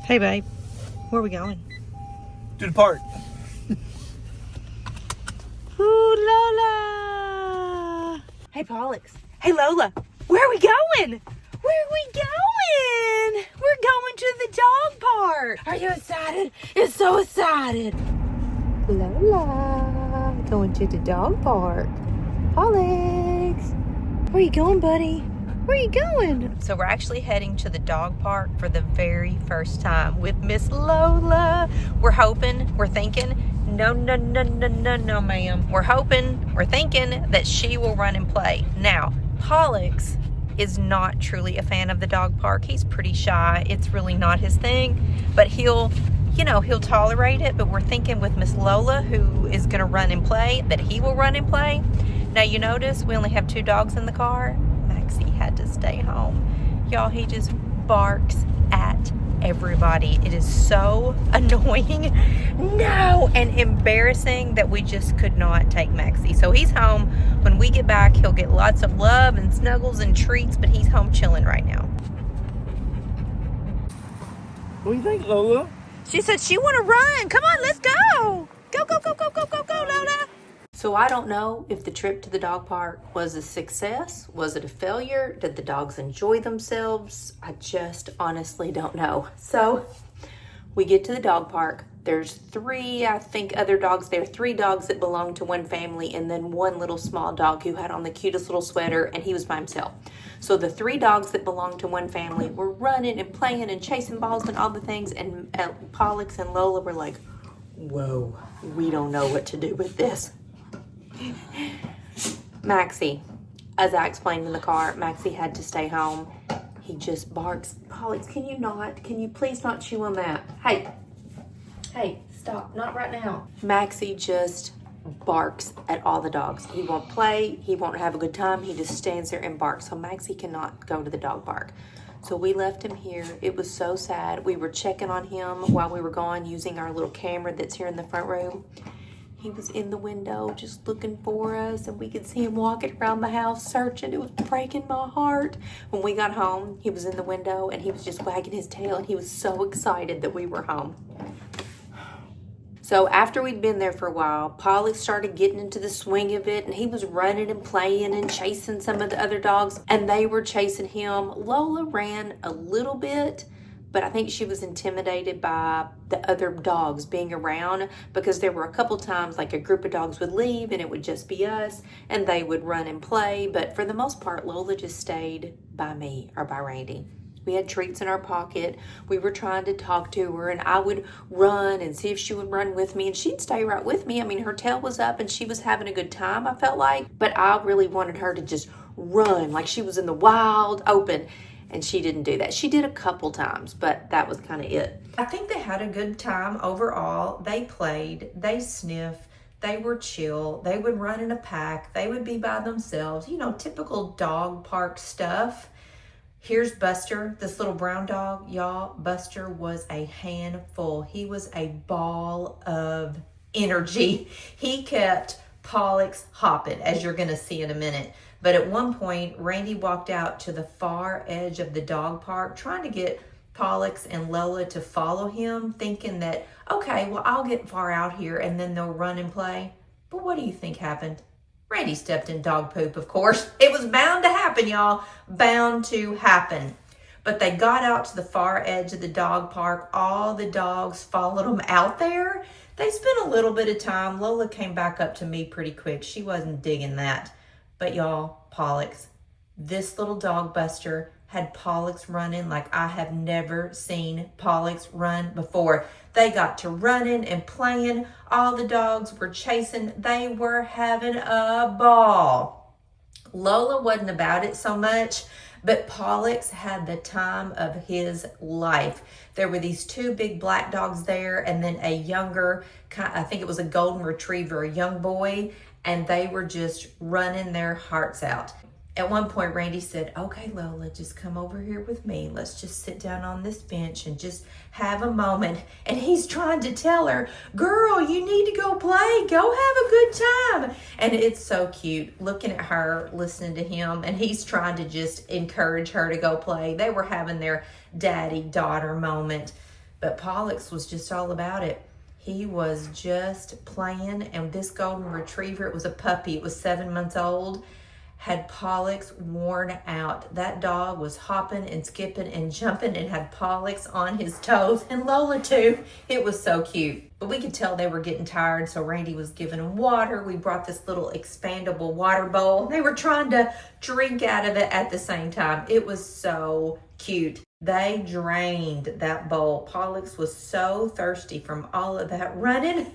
Hey, babe. Where are we going? To the park. Ooh, Lola. Hey, Pollux. Hey, Lola. Where are we going? Where are we going? We're going to the dog park. Are you excited? You're so excited. Lola. Going to the dog park. Pollux. Where are you going, buddy? Where are you going? So we're actually heading to the dog park for the very first time with Miss Lola. We're thinking, no, ma'am. We're thinking that she will run and play. Now, Pollux is not truly a fan of the dog park. He's pretty shy. It's really not his thing, but he'll tolerate it. But we're thinking with Miss Lola, who is gonna run and play, that he will run and play. Now you notice we only have 2 dogs in the car. Maxxie had to stay home. Y'all, he just barks at everybody. It is so annoying. No, and embarrassing that we just could not take Maxxie. So he's home. When we get back, he'll get lots of love and snuggles and treats, but he's home chilling right now. What do you think, Lola? She said she want to run. Come on, let's go. Go, Lola. So I don't know if the trip to the dog park was a success. Was it a failure? Did the dogs enjoy themselves? I just honestly don't know. So we get to the dog park. There's 3, I think, other dogs there. 3 dogs that belong to one family, and then 1 little small dog who had on the cutest little sweater, and he was by himself. So the 3 dogs that belong to one family were running and playing and chasing balls and all the things, and Pollux and Lola were like, whoa, we don't know what to do with this. Maxxie, as I explained in the car, Maxxie had to stay home. He just barks. Pollux, can you please not chew on that? Hey, stop, not right now. Maxxie just barks at all the dogs. He won't play, he won't have a good time, he just stands there and barks. So Maxxie cannot go to the dog park. So we left him here. It was so sad. We were checking on him while we were gone using our little camera that's here in the front room. He was in the window just looking for us, and we could see him walking around the house searching. It was breaking my heart. When we got home, he was in the window and he was just wagging his tail, and he was so excited that we were home. So after we'd been there for a while, Pollux started getting into the swing of it, and he was running and playing and chasing some of the other dogs, and they were chasing him. Lola ran a little bit, but I think she was intimidated by the other dogs being around, because there were a couple times like a group of dogs would leave and it would just be us, and they would run and play. But for the most part, Lola just stayed by me or by Randy. We had treats in our pocket. We were trying to talk to her, and I would run and see if she would run with me, and she'd stay right with me. I mean, her tail was up and she was having a good time, I felt like, but I really wanted her to just run like she was in the wild open. And she didn't do that. She did a couple times, but that was kind of it. I think they had a good time overall. They played, they sniffed, they were chill. They would run in a pack. They would be by themselves. You know, typical dog park stuff. Here's Buster, this little brown dog. Y'all, Buster was a handful. He was a ball of energy. He kept Pollux hopping, as you're going to see in a minute. But at one point, Randy walked out to the far edge of the dog park, trying to get Pollux and Lola to follow him, thinking that, okay, well, I'll get far out here and then they'll run and play. But what do you think happened? Randy stepped in dog poop, of course. It was bound to happen, y'all. Bound to happen. But they got out to the far edge of the dog park. All the dogs followed them out there. They spent a little bit of time. Lola came back up to me pretty quick. She wasn't digging that. But y'all, Pollux, this little dog Buster had Pollux running like I have never seen Pollux run before. They got to running and playing. All the dogs were chasing. They were having a ball. Lola wasn't about it so much, but Pollux had the time of his life. There were these 2 big black dogs there, and then a younger, I think it was a golden retriever, a young boy, and they were just running their hearts out. At one point, Randy said, okay, Lola, just come over here with me. Let's just sit down on this bench and just have a moment. And he's trying to tell her, girl, you need to go play. Go have a good time. And it's so cute looking at her, listening to him, and he's trying to just encourage her to go play. They were having their daddy-daughter moment. But Pollux was just all about it. He was just playing, and this golden retriever, it was a puppy, it was 7 months old, had Pollux worn out. That dog was hopping and skipping and jumping and had Pollux on his toes, and Lola too. It was so cute. But we could tell they were getting tired, so Randy was giving them water. We brought this little expandable water bowl. They were trying to drink out of it at the same time. It was so cute. They drained that bowl. Pollux was so thirsty from all of that running.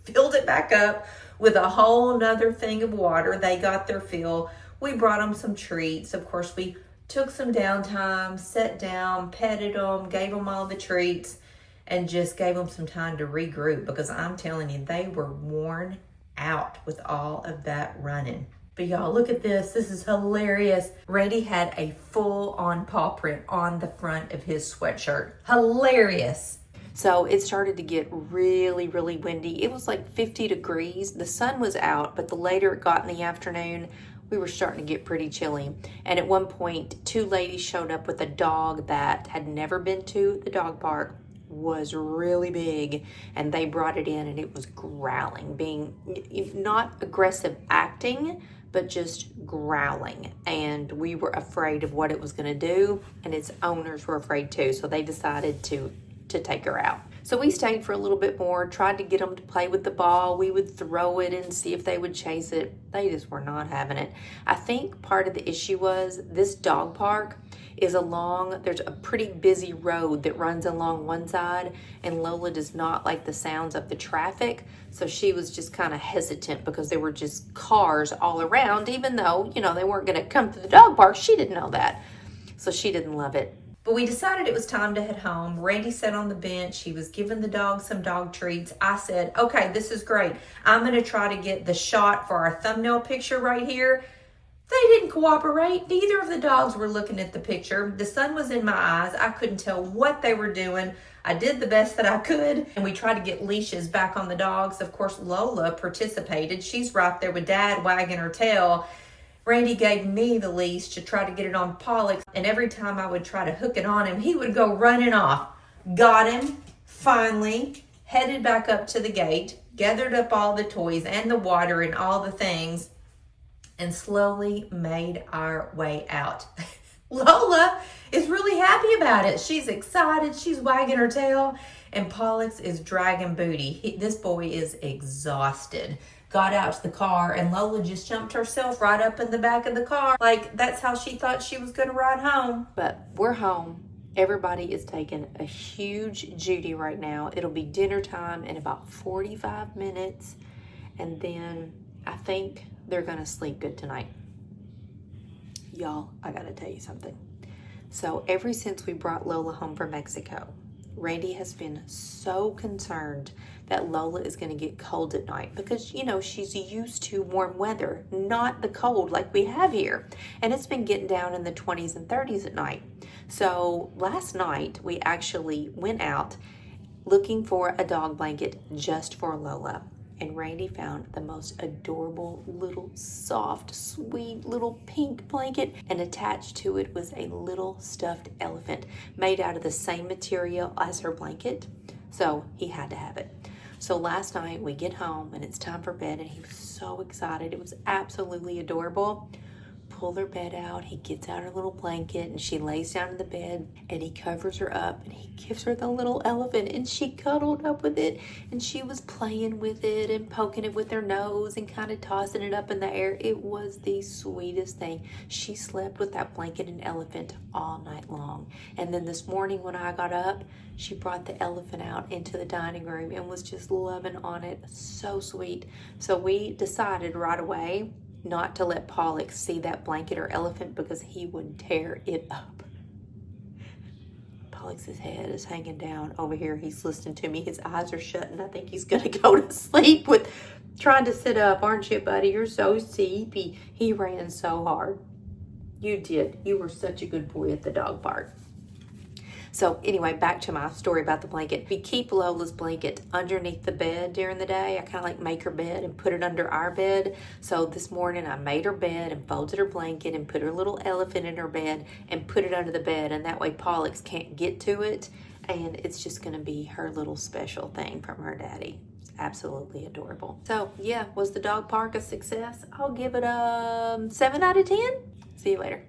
Filled it back up with a whole nother thing of water. They got their fill. We brought them some treats. Of course, we took some downtime, sat down, petted them, gave them all the treats, and just gave them some time to regroup, because I'm telling you, they were worn out with all of that running. But y'all, look at this. This is hilarious. Randy had a full-on paw print on the front of his sweatshirt. Hilarious. So it started to get really, really windy. It was like 50 degrees. The sun was out, but the later it got in the afternoon, we were starting to get pretty chilly. And at one point, 2 ladies showed up with a dog that had never been to the dog park, was really big, and they brought it in, and it was growling, being not aggressive acting, but just growling. And we were afraid of what it was going to do, and its owners were afraid too, so they decided to take her out. So we stayed for a little bit more, tried to get them to play with the ball. We would throw it and see if they would chase it. They just were not having it. I think part of the issue was this dog park is there's a pretty busy road that runs along one side, and Lola does not like the sounds of the traffic. So she was just kind of hesitant because there were just cars all around, even though, they weren't going to come to the dog park. She didn't know that. So she didn't love it. But we decided it was time to head home. Randy sat on the bench. He was giving the dog some dog treats. I said, okay, this is great. I'm going to try to get the shot for our thumbnail picture right here. They didn't cooperate. Neither of the dogs were looking at the picture. The sun was in my eyes. I couldn't tell what they were doing. I did the best that I could, and we tried to get leashes back on the dogs. Of course, Lola participated. She's right there with Dad wagging her tail. Randy gave me the leash to try to get it on Pollux, and every time I would try to hook it on him, he would go running off. Got him, finally, headed back up to the gate, gathered up all the toys and the water and all the things, and slowly made our way out. Lola is really happy about it. She's excited. She's wagging her tail, and Pollux is dragging booty. This boy is exhausted. Got out to the car, and Lola just jumped herself right up in the back of the car. Like, that's how she thought she was going to ride home. But we're home. Everybody is taking a huge Judy right now. It'll be dinner time in about 45 minutes, and then I think they're going to sleep good tonight. Y'all, I got to tell you something. So ever since we brought Lola home from Mexico, Randy has been so concerned that Lola is going to get cold at night because, she's used to warm weather, not the cold like we have here. And it's been getting down in the 20s and 30s at night. So last night, we actually went out looking for a dog blanket just for Lola. And Randy found the most adorable little soft, sweet little pink blanket, and attached to it was a little stuffed elephant made out of the same material as her blanket. So he had to have it. So last night we get home and it's time for bed, and he was so excited. It was absolutely adorable. Pull her bed out, he gets out her little blanket, and she lays down in the bed, and he covers her up, and he gives her the little elephant, and she cuddled up with it, and she was playing with it and poking it with her nose and kind of tossing it up in the air. It was the sweetest thing. She slept with that blanket and elephant all night long. And then this morning when I got up, she brought the elephant out into the dining room and was just loving on it. So sweet. So we decided right away not to let Pollux see that blanket or elephant because he would tear it up. Pollux's head is hanging down over here. He's listening to me. His eyes are shut, and I think he's going to go to sleep with trying to sit up. Aren't you, buddy? You're so sleepy. He ran so hard. You did. You were such a good boy at the dog park. So anyway, back to my story about the blanket. We keep Lola's blanket underneath the bed during the day. I kind of like make her bed and put it under our bed. So this morning I made her bed and folded her blanket and put her little elephant in her bed and put it under the bed. And that way Pollux can't get to it And it's just gonna be her little special thing from her daddy. It's absolutely adorable. So yeah, was the dog park a success? I'll give it a 7 out of 10. See you later.